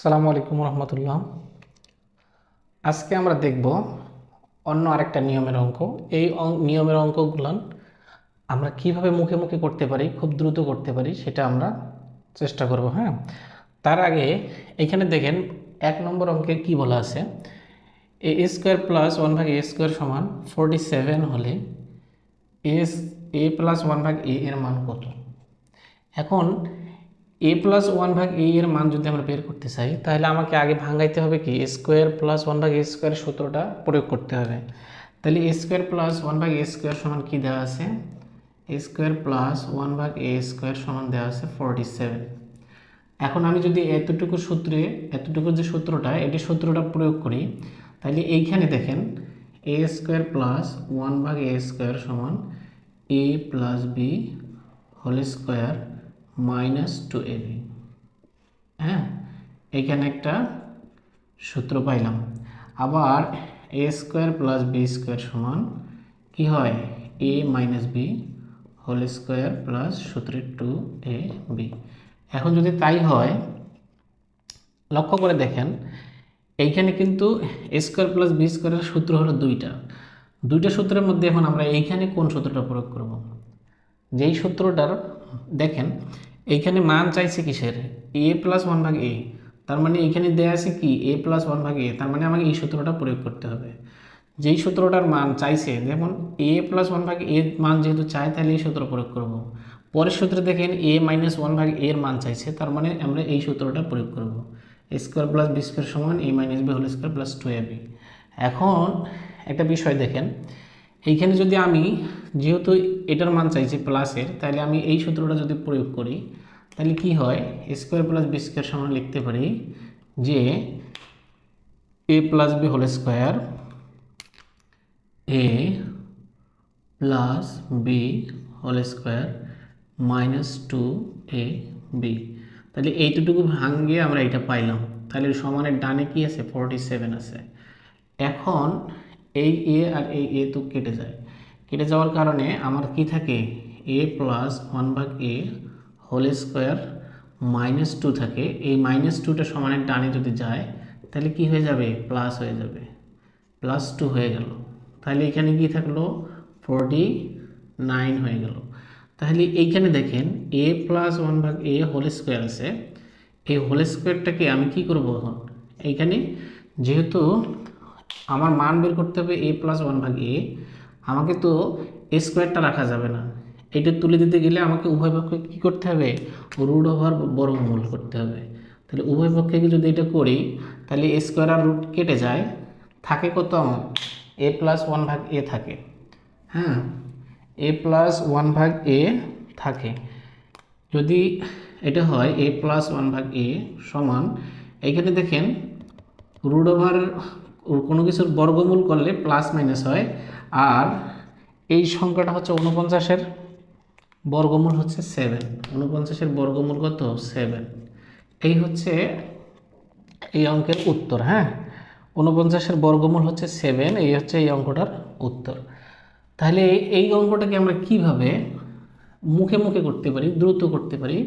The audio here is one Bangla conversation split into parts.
আসসালামু আলাইকুম রহমতুল্লাহ। আজকে আমরা দেখব অন্য আরেকটা নিয়মের অঙ্ক। এই নিয়মের অঙ্কগুলো আমরা কিভাবে মুখে মুখে করতে পারি, খুব দ্রুত করতে পারি, সেটা আমরা চেষ্টা করব। হ্যাঁ, তার আগে এখানে দেখেন 1 নম্বর অঙ্কে কি বলা আছে, a² + 1/a² সমান 47 হলে a + 1/a এর মান কত। এখন a+1/a এর মান যদি আমরা বের করতে চাই, তাহলে আমাকে আগে ভাঙাইতে হবে কি a² + 1/a² সূত্রটা প্রয়োগ করতে হবে। তাহলে a² + 1/a² সমান কি দেওয়া আছে, a² + 1/a² সমান দেওয়া আছে 47। এখন আমি যদি এতটুকু যে সূত্রটা, এটি সূত্রটা প্রয়োগ করি, তাহলে এইখানে দেখেন a² + 1/a² সমান a + b² - 2ab। হ্যাঁ, এইখানে একটা সূত্র পাইলাম। আবার a² + b² সমান কি হয়, a - b² + সূত্রের 2ab। এখন যদি তাই হয়, লক্ষ্য করে দেখেন এইখানে কিন্তু a² + b² এর সূত্র হলো দুইটা সূত্রের মধ্যে এখন আমরা এইখানে কোন সূত্রটা প্রয়োগ করব। যেই সূত্রটার দেখেন এইখানে মান চাইছে কিসের, a + 1/a, তার মানে এইখানে দেয়া আছে কি a + 1/a, তার মানে আমাকে এই সূত্রটা প্রয়োগ করতে হবে। যেই সূত্রটার মান চাইছে, যেমন a + 1/a এর মান যেহেতু চাই, তাহলে এই সূত্র প্রয়োগ করব। পরের সূত্রে দেখেন a - 1/a এর মান চাইছে, তার মানে আমরা এই সূত্রটা প্রয়োগ করব, a² + b² সমান a - b² + 2ab। এখন একটা বিষয় দেখেন, এইখানে যদি আমি, যেহেতু এটার মান চাইছি প্লাসের, তাহলে আমি এই সূত্রটা যদি প্রয়োগ করি, তাহলে কি হয়, a² + b² সমান লিখতে পারি যে a + b² a + b² - 2ab। তাহলে এইটুকু ভাঙিয়ে আমরা এটা পাইলাম। তাহলে সমানের ডানে কি আছে, 47 আছে। এখন এই a আর এই a তো কেটে যায়, কেটে যাওয়ার কারণে আমার কি থাকে, a + 1/a² - 2 থাকে। এই -2টা সমানের ডানে যদি যায়, তাহলে কি হয়ে যাবে, প্লাস হয়ে যাবে, +2 হয়ে গেল। তাহলে এখানে কি থাকলো, 49 হয়ে গেল। তাহলে এইখানে দেখেন a + 1/a² আছে, এই হোল স্কোয়ারটাকে আমি কি করব, এখন এইখানে যেহেতু আমার মান বের করতে হবে a + 1/a, আমাকে তো স্কোয়ারটা রাখা যাবে না, এটা তুলে দিতে গেলে আমাকে উভয় পক্ষে কী করতে হবে, √ বর্গমূল করতে হবে। তাহলে উভয় পক্ষে যদি এটা করি, তাহলে স্কোয়ার আর রুট কেটে যায়, থাকে কত আমার, a + 1/a থাকে। হ্যাঁ, a + 1/a থাকে। যদি এটা হয় a + 1/a সমান, এইখানে দেখেন √ কোনো কিছুর বর্গমূল করলে প্লাস মাইনাস হয়, আর এই সংখ্যাটা হচ্ছে 49-এর বর্গমূল হচ্ছে 7। 49-এর বর্গমূল কত, 7। এই হচ্ছে এই অঙ্কের উত্তর। হ্যাঁ, 49-এর বর্গমূল হচ্ছে 7, এই হচ্ছে এই অঙ্কটার উত্তর। তাহলে এই অঙ্কটাকে আমরা কিভাবে মুখে মুখে করতে পারি, দ্রুত করতে পারি,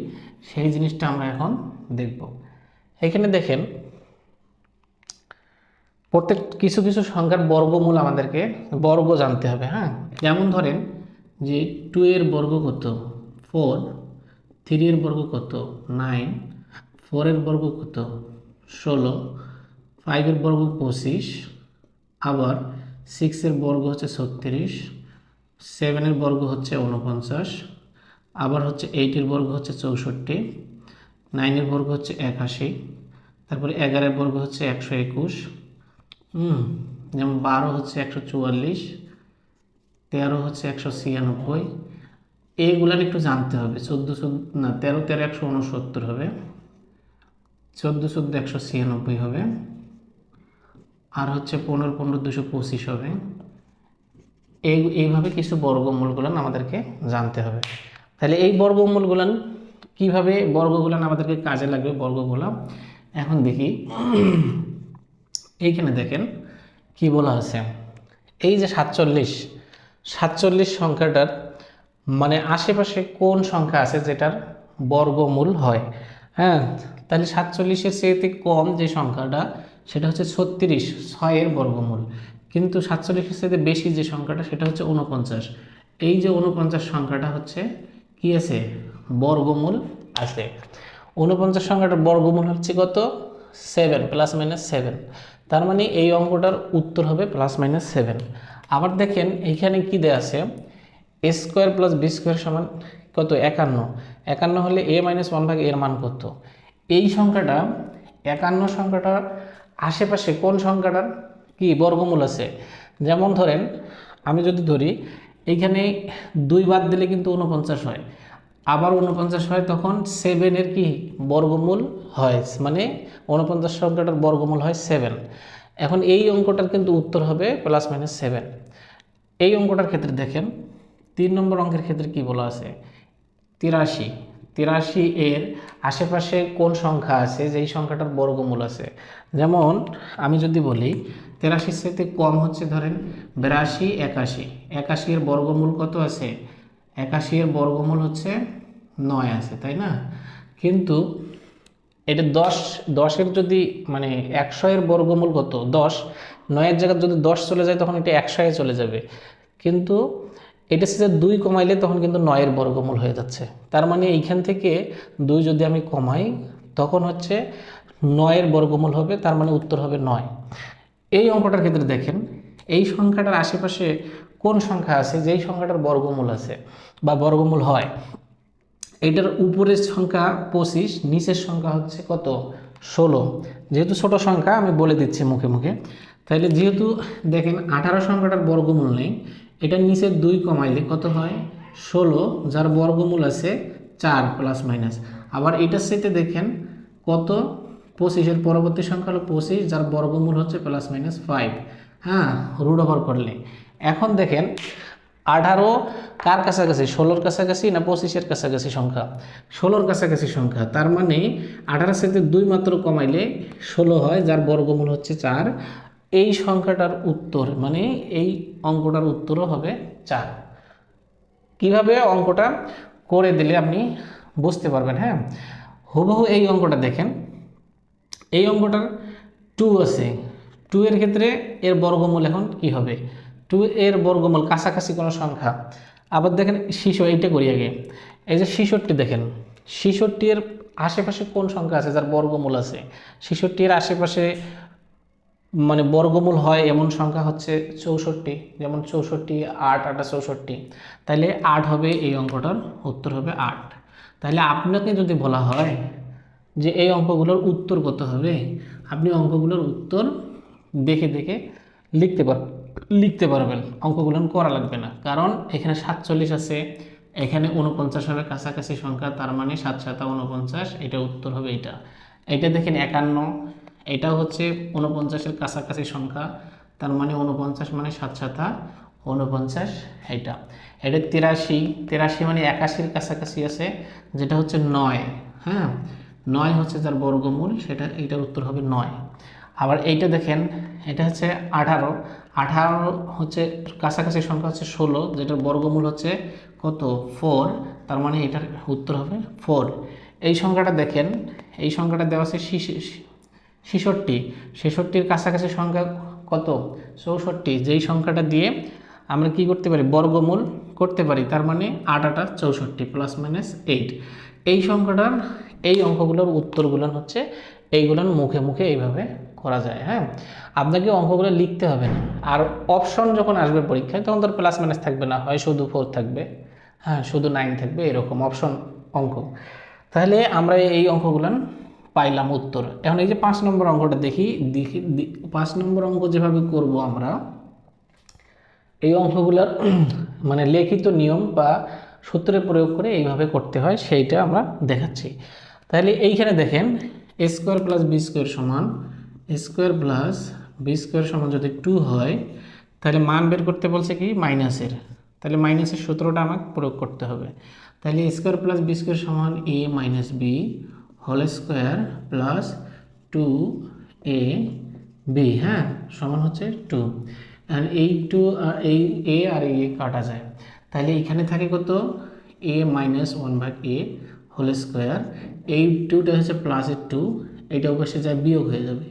সেই জিনিসটা আমরা এখন দেখব। এখানে দেখেন প্রত্যেক কিছু সংখ্যার বর্গমূল আমাদেরকে বর্গ জানতে হবে। হ্যাঁ, যেমন ধরেন যে 2 এর বর্গ কত, 4, 3 এর বর্গ কত, 9, 4 এর বর্গ কত, 16, 5 এর বর্গ 25, আবার 6 এর বর্গ হচ্ছে 36, 7 এর বর্গ হচ্ছে 49, আবার হচ্ছে 8 এর বর্গ হচ্ছে 64, 9 এর বর্গ হচ্ছে 81, তারপরে 11 এর বর্গ হচ্ছে 121, যেমন 12 হচ্ছে 144, 13 হচ্ছে 196, এইগুলার একটু জানতে হবে। 14 না 13 13 169 হবে, 14 14 196 হবে, আর হচ্ছে 15 15 225 হবে। এইভাবে কিছু বর্গমূলগুলো আমাদেরকে জানতে হবে। তাহলে এই বর্গমূলগুলো কিভাবে, বর্গগুলো আমাদেরকে কাজে লাগবে বর্গগুলো, এখন দেখি। এইখানে দেখেন কি বলা আছে, এই যে 47 সংখ্যাটার মানে আশেপাশে কোন সংখ্যা আছে যেটার বর্গমূল হয়। হ্যাঁ, তাহলে 47-এর চেয়ে কম যে সংখ্যাটা সেটা হচ্ছে 36, 6 এর বর্গমূল। কিন্তু 47-এর চেয়ে বেশি যে সংখ্যাটা সেটা হচ্ছে 49। এই যে 49 সংখ্যাটা হচ্ছে কি আছে, বর্গমূল আছে। 49 সংখ্যাটার বর্গমূল হচ্ছে কত, 7 ± 7। তার মানে এই অঙ্কটার উত্তর হবে ±7। আবার দেখেন এইখানে কি দেয়া আছে, a square plus B square সমান কত, 51। 51 হলে a - 1/, এর মান কত। এই সংখ্যাটা 51 সংখ্যাটার আশেপাশে কোন সংখ্যাটার কি বর্গমূল আছে। যেমন ধরেন আমি যদি ধরি এইখানে 2 বাদ দিলে কিন্তু 49 হয়, আবার 49 হয় তখন 7-এর কি বর্গমূল হয়, মানে 49 সংখ্যাটার বর্গমূল হয় 7। এখন এই অঙ্কটার কিন্তু উত্তর হবে ±7। এই অঙ্কটার ক্ষেত্রে দেখেন 3 নম্বর অঙ্কের ক্ষেত্রে কি বলা আছে, 83। 83 এর আশেপাশে কোন সংখ্যা আছে যেই সংখ্যাটার বর্গমূল আছে। যেমন আমি যদি বলি 83 থেকে কম হচ্ছে ধরেন 82, 81। 81 এর বর্গমূল কত আছে, 81 এর বর্গমূল হচ্ছে 9 আছে, তাই না। কিন্তু এটা 10-এর যদি মানে 100 এর বর্গমূল কত 10, 9-এর জায়গায় যদি 10 চলে যায় তখন এটা 100-এ চলে যাবে। কিন্তু এটা হচ্ছে 2 কমাইলে তখন কিন্তু 9-এর বর্গমূল হয়ে যাচ্ছে। তার মানে এইখান থেকে 2 যদি আমি কমাই তখন হচ্ছে 9-এর বর্গমূল হবে, তার মানে উত্তর হবে 9। এই অঙ্কটার ক্ষেত্রে দেখেন এই সংখ্যাটার আশেপাশে কোন সংখ্যা আছে যেই সংখ্যাটার বর্গমূল আছে বা বর্গমূল হয়। এটার উপরের সংখ্যা 25, নিচের সংখ্যা হচ্ছে কত 16। যেহেতু ছোট সংখ্যা আমি বলে দিচ্ছি মুখে মুখে। তাহলে যেহেতু দেখেন 18 সংখ্যাটার বর্গমূল নেই, এটার নিচের 2 কমাইলে কত হয় 16, যার বর্গমূল আছে 4 ±। আবার এটার সাথে দেখেন কত 25-এর পরবর্তী সংখ্যা হলো 25, যার বর্গমূল হচ্ছে ±5। হ্যাঁ, রুট ওভার করলে। এখন দেখেন 18 কার কাছাকাছি, 16-র কাছাকাছি না 25-এর কাছাকাছি সংখ্যা, 16-র কাছাকাছি সংখ্যা। তার মানে 18 থেকে 2 মাত্র কমাইলে 16 হয়, যার বর্গমূল হচ্ছে 4। এই সংখ্যাটার উত্তর মানে এই অঙ্কটার উত্তরও হবে 4। কিভাবে অঙ্কটা করে দিলে আপনি বুঝতে পারবেন। হ্যাঁ, হুবহু এই অঙ্কটা দেখেন, এই অঙ্কটার 2 আছে, 2 এর ক্ষেত্রে এর বর্গমূল এখন কি হবে, 2 এর বর্গমূল কাছাকাছি কোনো সংখ্যা। আবার দেখেন এইটা করি আগে, এই যে 66 দেখেন 66 এর আশেপাশে কোন সংখ্যা আছে যার বর্গমূল আছে। 66 এর আশেপাশে মানে বর্গমূল হয় এমন সংখ্যা হচ্ছে 64, যেমন 64, 8, 8 64। তাহলে 8 হবে এই অঙ্কটার উত্তর হবে 8। তাহলে আপনাকে যদি বলা হয় যে এই অঙ্কগুলোর উত্তর কত হবে, আপনি অঙ্কগুলোর উত্তর দেখে দেখে লিখতে পারবেন, অঙ্কগুলো করা লাগবে না। কারণ এখানে 47 আছে, এখানে 49 হবে কাছাকাছি সংখ্যা, তার মানে 7 × 7 = 49, এটা উত্তর হবে এইটা। এইটা দেখেন 51, এটাও হচ্ছে 49-এর কাছাকাছি সংখ্যা, তার মানে 49 মানে 7 × 7 = 49, এটা। এটা 83 মানে 81-এর কাছাকাছি আছে, যেটা হচ্ছে 9। হ্যাঁ, 9 হচ্ছে যার বর্গমূল, সেটা এইটার উত্তর হবে 9। আবার এইটা দেখেন, এটা হচ্ছে 18 হচ্ছে কাছাকাছি সংখ্যা হচ্ছে 16, যেটার বর্গমূল হচ্ছে কত 4, তার মানে এটার উত্তর হবে 4। এই সংখ্যাটা দেখেন, এই সংখ্যাটা দেওয়া আছে 66-এর কাছাকাছি সংখ্যা কত 64, যেই সংখ্যাটা দিয়ে আমরা কি করতে পারি বর্গমূল করতে পারি, তার মানে 8 × 8 = 64 ± 8। এই সংখ্যাটার এই অঙ্কগুলোর উত্তরগুলো হচ্ছে এইগুলোর মুখে মুখে এইভাবে করা যায়। হ্যাঁ, আপনাকে অঙ্কগুলো লিখতে হবে না। আর অপশন যখন আসবে পরীক্ষায় তখন তোর প্লাস মাইনাস থাকবে না, হয় শুধু 4 থাকবে, হ্যাঁ শুধু 9 থাকবে, এরকম অপশন অঙ্ক। তাহলে আমরা এই অঙ্কগুলো পাইলাম উত্তর। এখন এই যে 5 নম্বর অঙ্কটা দেখি 5 নম্বর অঙ্ক যেভাবে করব আমরা, এই অঙ্কগুলোর মানে লিখিত নিয়ম বা সূত্রে প্রয়োগ করে এইভাবে করতে হয়, সেইটা আমরা দেখাচ্ছি। তাহলে এইখানে দেখেন a² + b² সমান a² + b² সমান যদি 2 হয়, তাহলে মান বের করতে বলছে কি মাইনাসের, তাহলে মাইনাসের সূত্রটা আমাকে প্রয়োগ করতে হবে। তাহলে a² + b² সমান a - b² + 2ab, হ্যাঁ সমান হচ্ছে 2। আর এই 2 আর এই a আর এই কাটা যায়, তাহলে এখানে থাকে কত a - 1/a হোল স্কোয়ার, এই টুটা হচ্ছে প্লাসের টু, এইটা অবশ্যই যায় বিয়োগ হয়ে যাবে।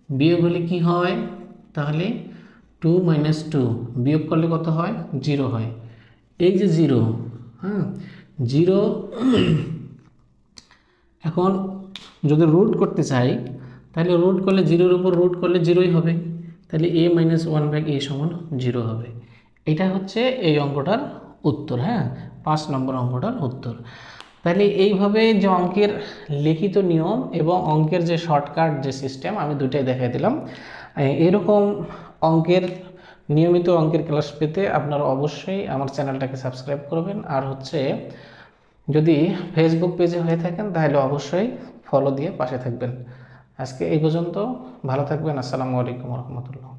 বিয়োগ হলে কি হয়, তাহলে টু মাইনাস টু বিয়োগ করলে কত হয়, জিরো হয়। এই যে জিরো, হ্যাঁ জিরো, এখন যদি রুট করতে চাই তাহলে রুট করলে জিরোর উপর রুট করলে জিরোই হবে, তাহলে এ মাইনাস ওয়ান বাই এ সমান জিরো হবে। এটা হচ্ছে এই অঙ্কটার উত্তর। হ্যাঁ, 5 নম্বর অঙ্কটার উত্তর। তাহলে এইভাবে যে অঙ্কের লিখিত নিয়ম এবং অঙ্কের যে শর্টকাট যে সিস্টেম আমি দুটাই দেখাই দিলাম। এরকম অঙ্কের নিয়মিত অঙ্কের ক্লাস পেতে আপনারা অবশ্যই আমার চ্যানেলটাকে সাবস্ক্রাইব করবেন, আর হচ্ছে যদি ফেসবুক পেজে হয়ে থাকেন তাহলে অবশ্যই ফলো দিয়ে পাশে থাকবেন। আজকে এই পর্যন্ত, ভালো থাকবেন। আসসালামু আলাইকুম রহমতুল্লাহ।